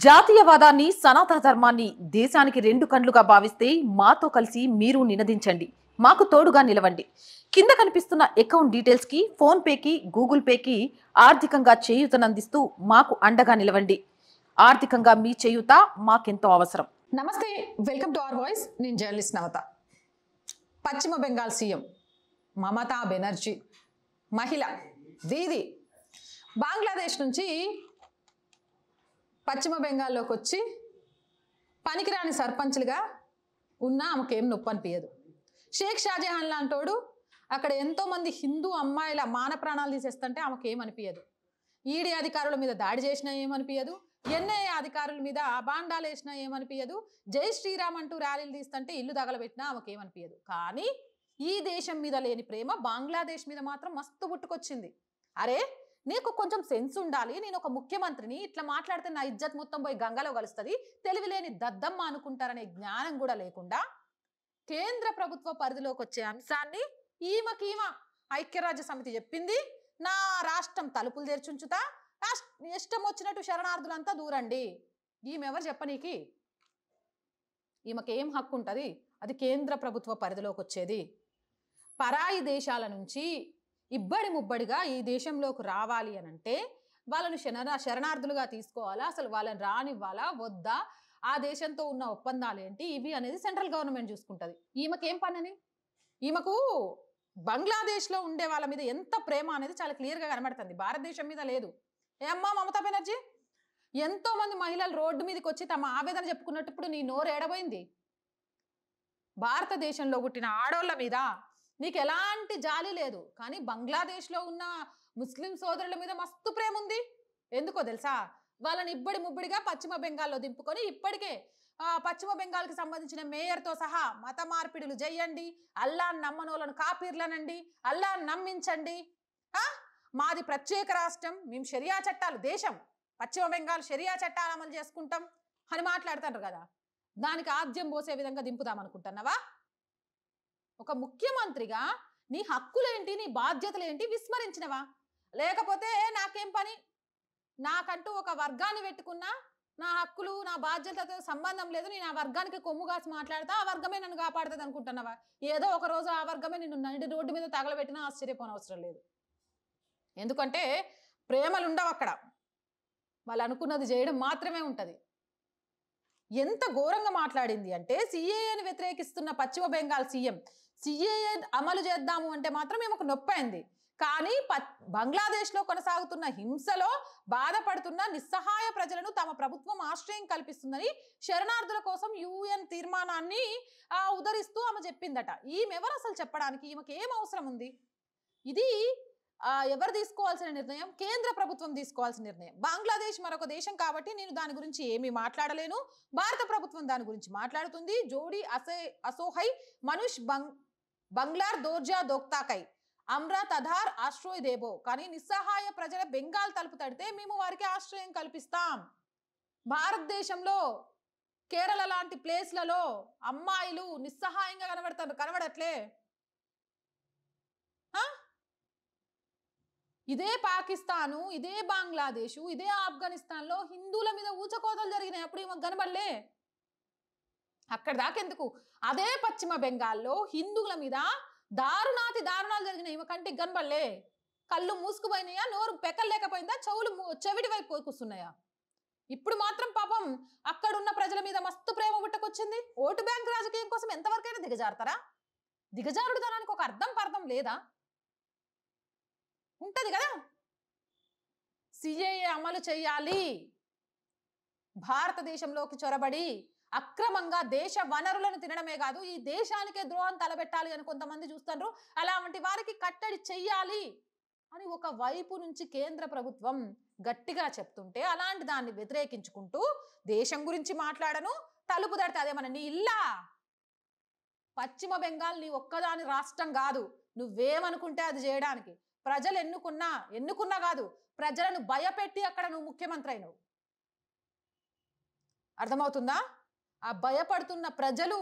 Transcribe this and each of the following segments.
జాతీయవాదాన్ని సనాతన ధర్మాన్ని దేశానికి రెండు కండ్లుగా భావిస్తే మాతో కలిసి మీరు నినదించండి. మాకు తోడుగా నిలవండి. కింద కనిపిస్తున్న అకౌంట్ డీటెయిల్స్ కి ఫోన్ పేకి గూగుల్ పేకి ఆర్థికంగా చేయూతనందిస్తూ మాకు అండగా నిలవండి. ఆర్థికంగా మీ చేయూత మాకెంతో అవసరం. నమస్తే, వెల్కమ్ టు అవర్ వాయిస్. నేను జర్నలిస్ట్ నవత. పశ్చిమ బెంగాల్ సీఎం మమతా బెనర్జీ మహిళ దీది బంగ్లాదేశ్ నుంచి పశ్చిమ బెంగాల్లోకి వచ్చి పనికిరాని సర్పంచ్లుగా ఉన్న ఆమెకేం నొప్పి అనిపించదు. షేక్ షాజహాన్ లాంటోడు అక్కడ ఎంతోమంది హిందూ అమ్మాయిల మాన ప్రాణాలు తీసేస్తుంటే ఆమెకేం అనిపించదు. ఈడీ అధికారుల మీద దాడి చేసినా ఏమనిపించదు, ఎన్ఐఏ అధికారుల మీద బాండాలు వేసినా ఏమనిపించదు, జై శ్రీరామ్ అంటూ ర్యాలీలు తీస్తుంటే ఇల్లు తగలబెట్టినా ఆమెకేమనిపించదు. కానీ ఈ దేశం మీద లేని ప్రేమ బంగ్లాదేశ్ మీద మాత్రం మస్తు పుట్టుకొచ్చింది. అరే, నీకు కొంచెం సెన్స్ ఉండాలి, నేను ఒక ముఖ్యమంత్రిని, ఇట్లా మాట్లాడితే నా ఇజ్జత్ మొత్తం పోయి గంగలో కలుస్తుంది, తెలివిలేని దద్దమ్మ అనుకుంటారనే జ్ఞానం కూడా లేకుండా కేంద్ర ప్రభుత్వ పరిధిలోకి వచ్చే అంశాన్ని ఈమె ఐక్యరాజ్య సమితి చెప్పింది, నా రాష్ట్రం తలుపులు తెరిచుంచుతా, ఇష్టం వచ్చినట్టు శరణార్థులంతా దూరండి. ఈమెవరు చెప్పనీకి? ఈమెకేం హక్కు ఉంటుంది? అది కేంద్ర ప్రభుత్వ పరిధిలోకి వచ్చేది. పరాయి దేశాల నుంచి ఇబ్బడి ముబ్బడిగా ఈ దేశంలోకి రావాలి అని అంటే వాళ్ళను శరణార్థులుగా తీసుకోవాలా, అసలు వాళ్ళని రానివ్వాలా వద్దా, ఆ దేశంతో ఉన్న ఒప్పందాలు ఏంటి, ఇవి అనేది సెంట్రల్ గవర్నమెంట్ చూసుకుంటుంది. ఈమెకేం పని? ఈమెకు బంగ్లాదేశ్లో ఉండే వాళ్ళ మీద ఎంత ప్రేమ అనేది చాలా క్లియర్గా కనబడుతుంది, భారతదేశం మీద లేదు. ఏమ్మా మమతా బెనర్జీ, ఎంతో మంది మహిళలు రోడ్డు మీదకి వచ్చి తమ ఆవేదన చెప్పుకున్నట్టు ఇప్పుడు నీ నోరు ఏడబోయింది. భారతదేశంలో పుట్టిన ఆడోళ్ళ మీద నీకు ఎలాంటి జాలి లేదు, కానీ బంగ్లాదేశ్లో ఉన్న ముస్లిం సోదరుల మీద మస్తు ప్రేమ ఉంది. ఎందుకో తెలుసా? వాళ్ళని ఇబ్బడి ముబ్బడిగా పశ్చిమ బెంగాల్లో దింపుకొని ఇప్పటికే పశ్చిమ బెంగాల్కి సంబంధించిన మేయర్తో సహా మత మార్పిడులు చేయండి, అల్లాని నమ్మనోళ్ళను కాపీర్లనండి, అల్లాని నమ్మించండి, మాది ప్రత్యేక రాష్ట్రం, మేము షరియా చట్టాలు, దేశం పశ్చిమ బెంగాల్ షరియా చట్టాలు అమలు చేసుకుంటాం అని మాట్లాడుతుంటారు కదా, దానికి ఆద్యం పోసే విధంగా దింపుదామనుకుంటున్నావా? ఒక ముఖ్యమంత్రిగా నీ హక్కులేంటి, నీ బాధ్యతలేంటి విస్మరించినవా? లేకపోతే నాకేం పని, నాకంటూ ఒక వర్గాన్ని పెట్టుకున్నా, నా హక్కులు నా బాధ్యతతో సంబంధం లేదు, నేను ఆ వర్గానికి కొమ్ము కాసి మాట్లాడతా, ఆ వర్గమే నన్ను కాపాడుతుంది అనుకుంటున్నావా? ఏదో ఒక రోజు ఆ వర్గమే నిన్ను నడి రోడ్డు మీద తగలబెట్టినా ఆశ్చర్యపోనవసరం లేదు. ఎందుకంటే ప్రేమలు ఉండవు అక్కడ, వాళ్ళు అనుకున్నది చేయడం మాత్రమే ఉంటుంది. ఎంత ఘోరంగా మాట్లాడింది అంటే, సిఏఏని వ్యతిరేకిస్తున్న పశ్చిమ బెంగాల్ సీఎం సిఏఏ అమలు చేద్దాము అంటే మాత్రం ఈమెకు నొప్పి అయింది. కానీ బంగ్లాదేశ్లో కొనసాగుతున్న హింసలో బాధపడుతున్న నిస్సహాయ ప్రజలను తమ ప్రభుత్వం ఆశ్రయం కల్పిస్తుందని శరణార్థుల కోసం యుఎన్ తీర్మానాన్ని ఉదరిస్తూ ఆమె చెప్పిందట. ఈమెవరు అసలు చెప్పడానికి? ఈమెకి ఏం అవసరం ఉంది? ఇది ఎవరు తీసుకోవాల్సిన నిర్ణయం? కేంద్ర ప్రభుత్వం తీసుకోవాల్సిన నిర్ణయం. బంగ్లాదేశ్ మరొక దేశం కాబట్టి నేను దాని గురించి ఏమీ మాట్లాడలేను, భారత ప్రభుత్వం దాని గురించి మాట్లాడుతుంది. జోడీ అసోహై మనుష్ బంగ్లార్ దోర్జా దోక్తాకై అమ్రాత్ అధార్ ఆశ్రయ్ దేబో. కానీ నిస్సహాయ ప్రజల బెంగాల్ తలుపు తడితే మేము వారికి ఆశ్రయం కల్పిస్తాం. భారతదేశంలో కేరళ లాంటి ప్లేస్లలో అమ్మాయిలు నిస్సహాయంగా కనబడట్లే? ఇదే పాకిస్తాను, ఇదే బంగ్లాదేశు, ఇదే ఆఫ్ఘనిస్తాన్లో హిందువుల మీద ఊచకోతలు జరిగినాయి, అప్పుడు ఈమెకు కనబడలే? అక్కడ దాకెందుకు, అదే పశ్చిమ బెంగాల్లో హిందువుల మీద దారుణాలు జరిగినాయి, ఈమె కంటికి కనబడలే? కళ్ళు మూసుకుపోయినాయా? నోరు పెక్కలేకపోయిందా? చెవిటి వైపు కూర్చున్నాయా? ఇప్పుడు మాత్రం పాపం అక్కడున్న ప్రజల మీద మస్తు ప్రేమ పుట్టుకొచ్చింది. ఓటు బ్యాంక్ రాజకీయం కోసం ఎంతవరకైనా దిగజారుతారా? దిగజారుడుదనానికి ఒక అర్థం లేదా? ఉంటది కదా. సిఏఏ అమలు చేయాలి, భారతదేశంలోకి చొరబడి అక్రమంగా దేశ వనరులను తినడమే కాదు, ఈ దేశానికే ద్రోహం తలబెట్టాలి అని కొంతమంది చూస్తున్నారు. అలాంటి వారికి కట్టడి చెయ్యాలి అని ఒక వైపు నుంచి కేంద్ర ప్రభుత్వం గట్టిగా చెప్తుంటే, అలాంటి దాన్ని వ్యతిరేకించుకుంటూ దేశం గురించి మాట్లాడను, తలుపు తడితే అదేమన్నా నీ ఇల్లా? పశ్చిమ బెంగాల్ నీ ఒక్కదాని రాష్ట్రం కాదు, నువ్వేమనుకుంటే అది చేయడానికి. ప్రజలు ఎన్నుకున్నా కాదు, ప్రజలను భయపెట్టి అక్కడ నువ్వు ముఖ్యమంత్రి అయినవు. అర్థమవుతుందా? ఆ భయపడుతున్న ప్రజలు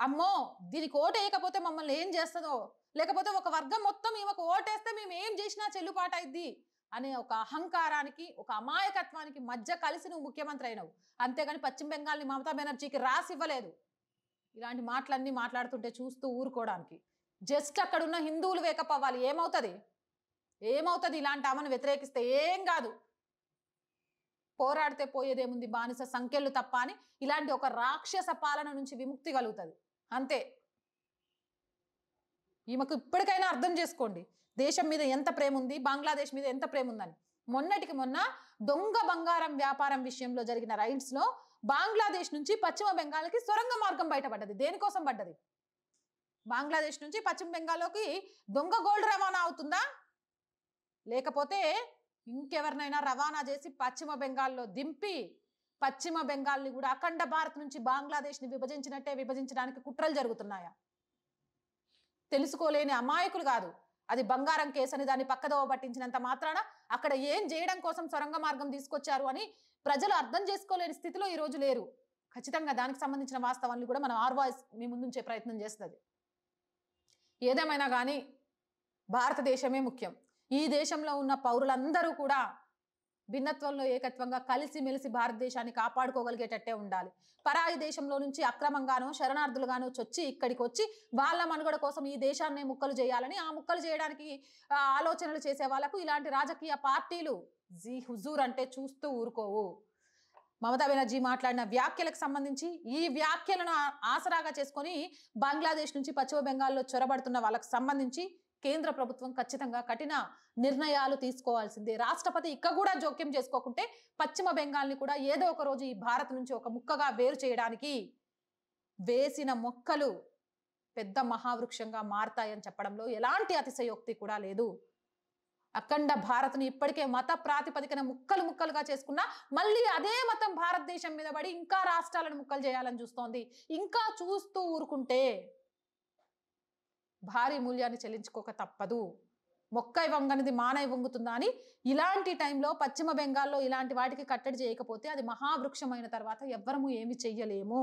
అమ్మో దీనికి ఓటు వేయకపోతే మమ్మల్ని ఏం చేస్తుందో, లేకపోతే ఒక వర్గం మొత్తం ఈమెకు ఓటేస్తే మేము ఏం చేసినా చెల్లుబాటు అయింది అనే ఒక అహంకారానికి, ఒక అమాయకత్వానికి మధ్య కలిసి నువ్వు ముఖ్యమంత్రి అయినావు. అంతేగాని పశ్చిమ బెంగాల్ని మమతా బెనర్జీకి రాసి ఇవ్వలేదు. ఇలాంటి మాటలన్నీ మాట్లాడుతుంటే చూస్తూ ఊరుకోవడానికి. జస్ట్ అక్కడున్న హిందువులు వేకప్ అవ్వాలి. ఏమవుతుంది ఇలాంటి ఆమెను వ్యతిరేకిస్తే? ఏం కాదు. పోరాడితే పోయేదేముంది, బానిస సంఖ్యలు తప్ప అని ఇలాంటి ఒక రాక్షస పాలన నుంచి విముక్తి కలుగుతుంది అంతే. ఈమెకు ఇప్పటికైనా అర్థం చేసుకోండి దేశం మీద ఎంత ప్రేమ ఉంది, బంగ్లాదేశ్ మీద ఎంత ప్రేమ ఉందని. మొన్నటికి మొన్న దొంగ బంగారం వ్యాపారం విషయంలో జరిగిన రైడ్స్ లో బంగ్లాదేశ్ నుంచి పశ్చిమ బెంగాల్కి సొరంగ మార్గం బయటపడ్డది. దేనికోసం పడ్డది? బంగ్లాదేశ్ నుంచి పశ్చిమ బెంగాల్లోకి దొంగ గోల్డ్ రవాణా అవుతుందా, లేకపోతే ఇంకెవరినైనా రవాణా చేసి పశ్చిమ బెంగాల్లో దింపి పశ్చిమ బెంగాల్ని కూడా అఖండ భారత్ నుంచి బంగ్లాదేశ్ని విభజించినట్టే విభజించడానికి కుట్రలు జరుగుతున్నాయా? తెలుసుకోలేని అమాయకులు కాదు. అది బంగారం కేసు అని దాన్ని పక్కదోవ పట్టించినంత మాత్రాన అక్కడ ఏం చేయడం కోసం సొరంగ మార్గం తీసుకొచ్చారు అని ప్రజలు అర్థం చేసుకోలేని స్థితిలో ఈరోజు లేరు. ఖచ్చితంగా దానికి సంబంధించిన వాస్తవాన్ని కూడా మనం ఆర్ వాయిస్ మీ ముందుంచే ప్రయత్నం చేస్తుంది. ఏదేమైనా కానీ భారతదేశమే ముఖ్యం. ఈ దేశంలో ఉన్న పౌరులందరూ కూడా భిన్నత్వంలో ఏకత్వంగా కలిసిమెలిసి భారతదేశాన్ని కాపాడుకోగలిగేటట్టే ఉండాలి. పరాయి దేశంలో నుంచి అక్రమంగానో శరణార్థులుగానో చొచ్చి ఇక్కడికి వచ్చి వాళ్ళ మనుగడ కోసం ఈ దేశాన్ని ముక్కలు చేయాలని, ఆ ముక్కలు చేయడానికి ఆలోచనలు చేసే వాళ్ళకు ఇలాంటి రాజకీయ పార్టీలు జీ హుజూర్ అంటే చూస్తూ ఊరుకోవు. మమతా బెనర్జీ మాట్లాడిన వ్యాఖ్యలకు సంబంధించి ఈ వ్యాఖ్యలను ఆసరాగా చేసుకొని బంగ్లాదేశ్ నుంచి పశ్చిమ బెంగాల్లో చొరబడుతున్న వాళ్ళకు సంబంధించి కేంద్ర ప్రభుత్వం ఖచ్చితంగా కఠిన నిర్ణయాలు తీసుకోవాల్సిందే. రాష్ట్రపతి ఇక్క కూడా జోక్యం చేసుకోకుంటే పశ్చిమ బెంగాల్ని కూడా ఏదో ఒక రోజు ఈ భారత్ నుంచి ఒక ముక్కగా వేరు చేయడానికి వేసిన మొక్కలు పెద్ద మహావృక్షంగా మారతాయని చెప్పడంలో ఎలాంటి అతిశయోక్తి కూడా లేదు. అఖండ భారత్ని ఇప్పటికే మత ప్రాతిపదికన ముక్కలు ముక్కలుగా చేసుకున్నా మళ్ళీ అదే మతం భారతదేశం మీద పడి ఇంకా రాష్ట్రాలను ముక్కలు చేయాలని చూస్తోంది. ఇంకా చూస్తూ ఊరుకుంటే భారీ మూల్యాన్ని చెల్లించుకోక తప్పదు. మొక్కై వంగనిది మానై వంగుతుందా అని ఇలాంటి టైంలో పశ్చిమ బెంగాల్లో ఇలాంటి వాటికి కట్టడి చేయకపోతే అది మహావృక్షమైన తర్వాత ఎవ్వరము ఏమి చెయ్యలేము.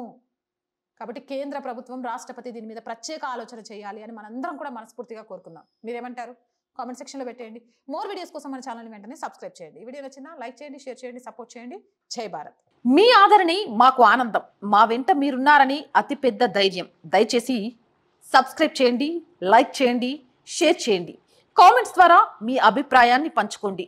కాబట్టి కేంద్ర ప్రభుత్వం, రాష్ట్రపతి దీని మీద ప్రత్యేక ఆలోచన చేయాలి అని మనందరం కూడా మనస్ఫూర్తిగా కోరుకుందాం. మీరేమంటారు? కామెంట్ సెక్షన్లో పెట్టేయండి. మోర్ వీడియోస్ కోసం మన ఛానల్ని వెంటనే సబ్స్క్రైబ్ చేయండి. ఈ వీడియో నచ్చినా లైక్ చేయండి, షేర్ చేయండి, సపోర్ట్ చేయండి. జై భారత్. మీ ఆదరణి మాకు ఆనందం. మా వెంట మీరున్నారని అతిపెద్ద ధైర్యం. దయచేసి సబ్స్క్రైబ్ చేయండి, లైక్ చేయండి, షేర్ చేయండి. కామెంట్స్ ద్వారా మీ అభిప్రాయాన్ని పంచుకోండి.